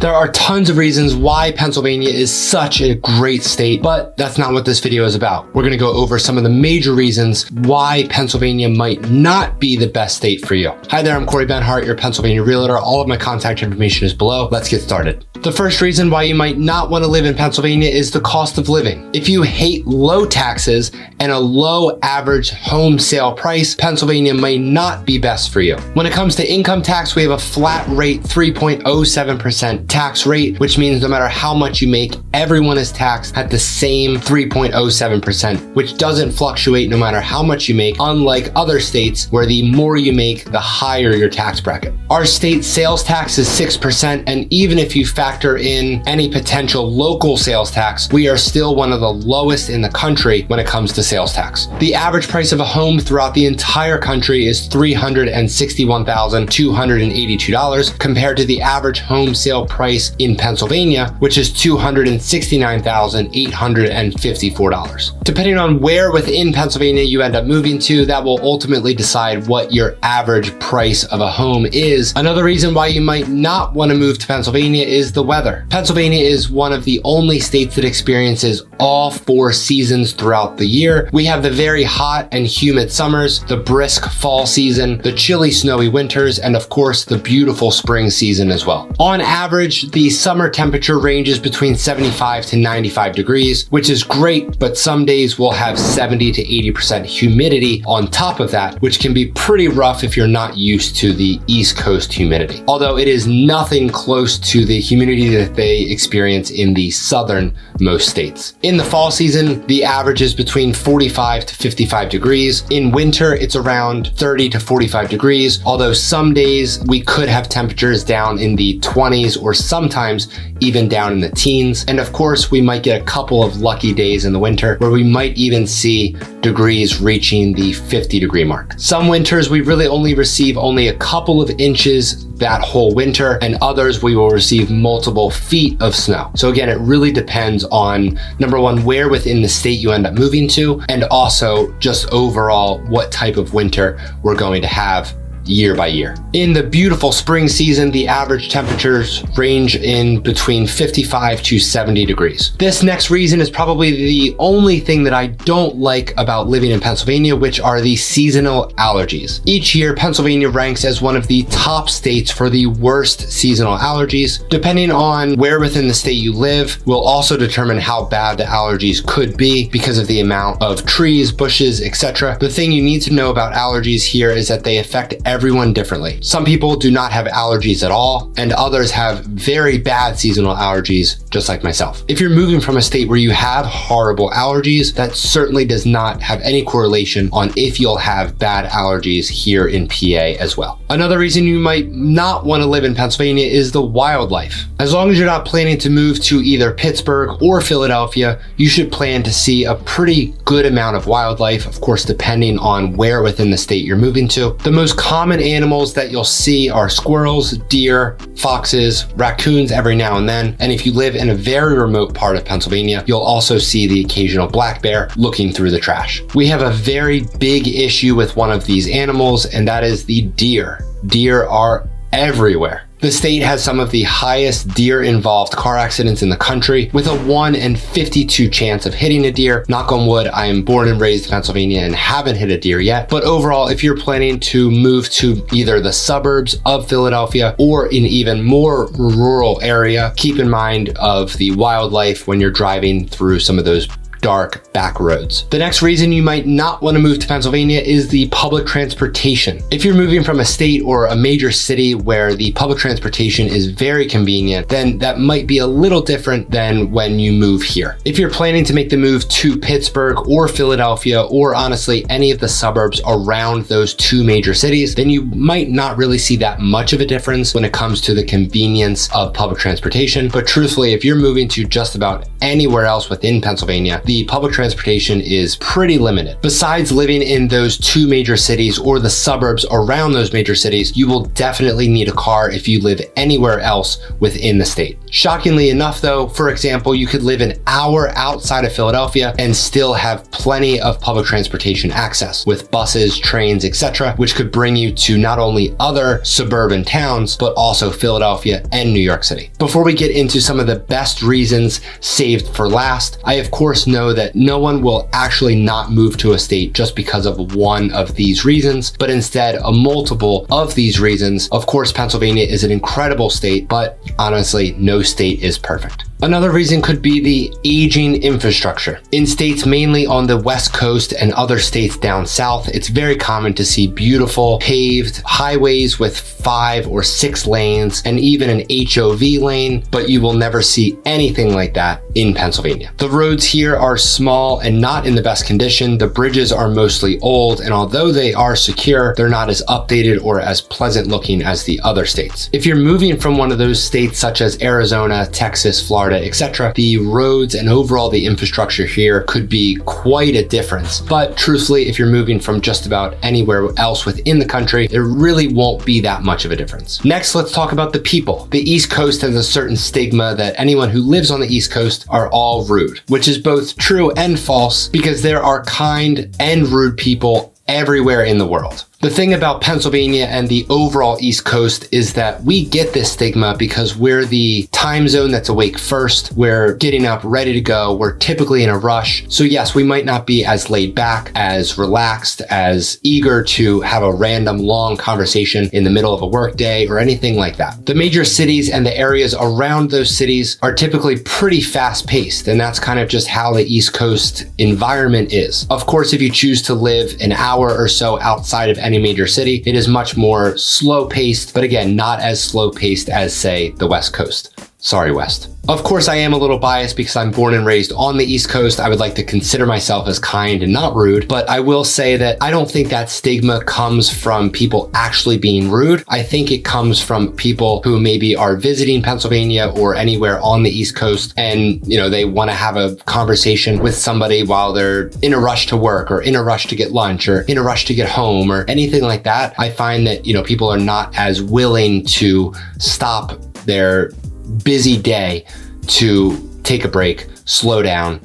There are tons of reasons why Pennsylvania is such a great state, but that's not what this video is about. We're gonna go over some of the major reasons why Pennsylvania might not be the best state for you. Hi there, I'm Corey Benhart, your Pennsylvania realtor. All of my contact information is below. Let's get started. The first reason why you might not want to live in Pennsylvania is the cost of living. If you hate low taxes and a low average home sale price, Pennsylvania might not be best for you. When it comes to income tax, we have a flat rate 3.07% tax rate, which means no matter how much you make, everyone is taxed at the same 3.07%, which doesn't fluctuate no matter how much you make, unlike other states where the more you make, the higher your tax bracket. Our state sales tax is 6%, and even if you factor in any potential local sales tax, we are still one of the lowest in the country when it comes to sales tax. The average price of a home throughout the entire country is $361,282 compared to the average home sale price in Pennsylvania, which is $269,854. Depending on where within Pennsylvania you end up moving to, that will ultimately decide what your average price of a home is. Another reason why you might not want to move to Pennsylvania is the weather. Pennsylvania is one of the only states that experiences all 4 seasons throughout the year. We have the very hot and humid summers, the brisk fall season, the chilly snowy winters, and of course the beautiful spring season as well. On average, the summer temperature ranges between 75 to 95 degrees, which is great, but some days we'll have 70 to 80% humidity on top of that, which can be pretty rough if you're not used to the East Coast humidity. Although it is nothing close to the humidity that they experience in the southernmost states. In the fall season, the average is between 45 to 55 degrees. In winter, it's around 30 to 45 degrees, although some days we could have temperatures down in the 20s or sometimes even down in the teens. And of course, we might get a couple of lucky days in the winter where we might even see degrees reaching the 50-degree mark. Some winters, we really only receive only a couple of inches that whole winter, and others we will receive multiple feet of snow. So again, it really depends on, number one, where within the state you end up moving to, and also just overall what type of winter we're going to have year by year. In the beautiful spring season, the average temperatures range in between 55 to 70 degrees. This next reason is probably the only thing that I don't like about living in Pennsylvania, which are the seasonal allergies. Each year, Pennsylvania ranks as one of the top states for the worst seasonal allergies. Depending on where within the state you live will also determine how bad the allergies could be because of the amount of trees, bushes, etc. The thing you need to know about allergies here is that they affect everyone differently. Some people do not have allergies at all, and others have very bad seasonal allergies, just like myself. If you're moving from a state where you have horrible allergies, that certainly does not have any correlation on if you'll have bad allergies here in PA as well. Another reason you might not want to live in Pennsylvania is the wildlife. As long as you're not planning to move to either Pittsburgh or Philadelphia, you should plan to see a pretty good amount of wildlife, of course, depending on where within the state you're moving to. The most common animals that you'll see are squirrels, deer, foxes, raccoons every now and then. And if you live in a very remote part of Pennsylvania, you'll also see the occasional black bear looking through the trash. We have a very big issue with one of these animals, and that is the deer. Deer are everywhere. The state has some of the highest deer-involved car accidents in the country, with a 1 in 52 chance of hitting a deer. Knock on wood, I am born and raised in Pennsylvania and haven't hit a deer yet. But overall, if you're planning to move to either the suburbs of Philadelphia or an even more rural area, keep in mind of the wildlife when you're driving through some of those dark back roads. The next reason you might not want to move to Pennsylvania is the public transportation. If you're moving from a state or a major city where the public transportation is very convenient, then that might be a little different than when you move here. If you're planning to make the move to Pittsburgh or Philadelphia, or honestly any of the suburbs around those 2 major cities, then you might not really see that much of a difference when it comes to the convenience of public transportation. But truthfully, if you're moving to just about anywhere else within Pennsylvania, the the public transportation is pretty limited. Besides living in those two major cities or the suburbs around those major cities, you will definitely need a car if you live anywhere else within the state. Shockingly enough though, for example, you could live an hour outside of Philadelphia and still have plenty of public transportation access with buses, trains, etc., which could bring you to not only other suburban towns, but also Philadelphia and New York City. Before we get into some of the best reasons saved for last, I of course know that no one will actually not move to a state just because of one of these reasons, but instead a multiple of these reasons. Of course, Pennsylvania is an incredible state, but honestly, no state is perfect. Another reason could be the aging infrastructure. In states mainly on the West Coast and other states down south, it's very common to see beautiful paved highways with 5 or 6 lanes and even an HOV lane, but you will never see anything like that in Pennsylvania. The roads here are small and not in the best condition. The bridges are mostly old, and although they are secure, they're not as updated or as pleasant looking as the other states. If you're moving from one of those states such as Arizona, Texas, Florida, etc., the roads and overall the infrastructure here could be quite a difference. But truthfully, if you're moving from just about anywhere else within the country, there really won't be that much of a difference. Next, let's talk about the people. The East Coast has a certain stigma that anyone who lives on the East Coast are all rude, which is both true and false because there are kind and rude people everywhere in the world. The thing about Pennsylvania and the overall East Coast is that we get this stigma because we're the time zone that's awake first. We're getting up ready to go. We're typically in a rush. So yes, we might not be as laid back, as relaxed, as eager to have a random long conversation in the middle of a workday or anything like that. The major cities and the areas around those cities are typically pretty fast paced, and that's kind of just how the East Coast environment is. Of course, if you choose to live an hour or so outside of any major city, it is much more slow paced, but again, not as slow paced as say the West Coast. Sorry, West. Of course, I am a little biased because I'm born and raised on the East Coast. I would like to consider myself as kind and not rude, but I will say that I don't think that stigma comes from people actually being rude. I think it comes from people who maybe are visiting Pennsylvania or anywhere on the East Coast and, they want to have a conversation with somebody while they're in a rush to work or in a rush to get lunch or in a rush to get home or anything like that. I find that, people are not as willing to stop their busy day to take a break, slow down,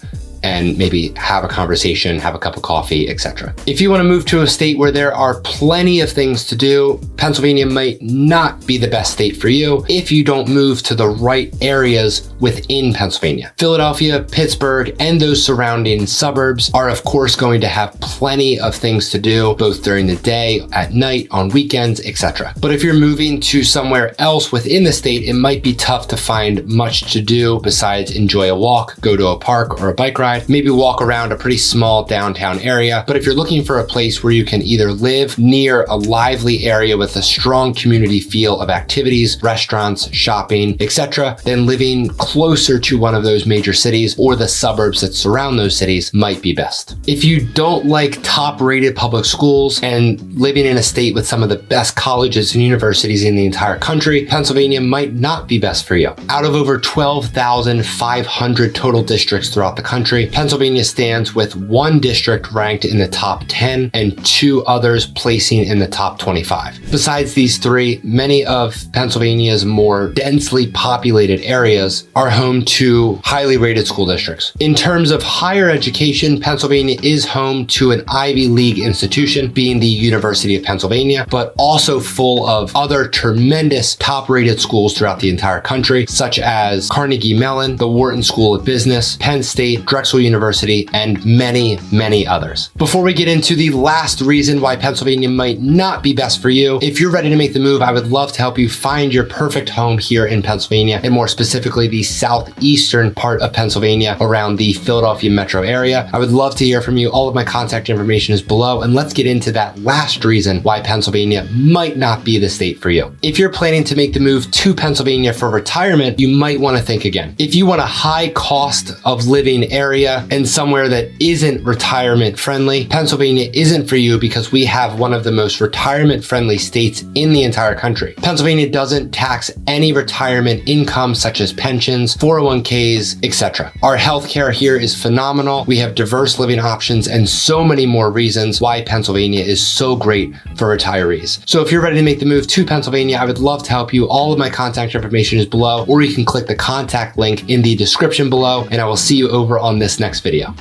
and maybe have a conversation, have a cup of coffee, etc. If you want to move to a state where there are plenty of things to do, Pennsylvania might not be the best state for you if you don't move to the right areas within Pennsylvania. Philadelphia, Pittsburgh, and those surrounding suburbs are of course going to have plenty of things to do, both during the day, at night, on weekends, etc. But if you're moving to somewhere else within the state, it might be tough to find much to do besides enjoy a walk, go to a park or a bike ride, maybe walk around a pretty small downtown area. But if you're looking for a place where you can either live near a lively area with a strong community feel of activities, restaurants, shopping, etc., then living closer to one of those major cities or the suburbs that surround those cities might be best. If you don't like top-rated public schools and living in a state with some of the best colleges and universities in the entire country, Pennsylvania might not be best for you. Out of over 12,500 total districts throughout the country, Pennsylvania stands with one district ranked in the top 10 and 2 others placing in the top 25. Besides these 3, many of Pennsylvania's more densely populated areas are home to highly rated school districts. In terms of higher education, Pennsylvania is home to an Ivy League institution, being the University of Pennsylvania, but also full of other tremendous top-rated schools throughout the entire country, such as Carnegie Mellon, the Wharton School of Business, Penn State, Drexel University, and many, many others. Before we get into the last reason why Pennsylvania might not be best for you, if you're ready to make the move, I would love to help you find your perfect home here in Pennsylvania, and more specifically the southeastern part of Pennsylvania around the Philadelphia metro area. I would love to hear from you. All of my contact information is below, and let's get into that last reason why Pennsylvania might not be the state for you. If you're planning to make the move to Pennsylvania for retirement, you might want to think again. If you want a high cost of living area area and somewhere that isn't retirement friendly, Pennsylvania isn't for you because we have one of the most retirement friendly states in the entire country. Pennsylvania doesn't tax any retirement income such as pensions, 401ks, etc. Our healthcare here is phenomenal. We have diverse living options and so many more reasons why Pennsylvania is so great for retirees. So if you're ready to make the move to Pennsylvania, I would love to help you. All of my contact information is below, or you can click the contact link in the description below, and I will see you over on this next video.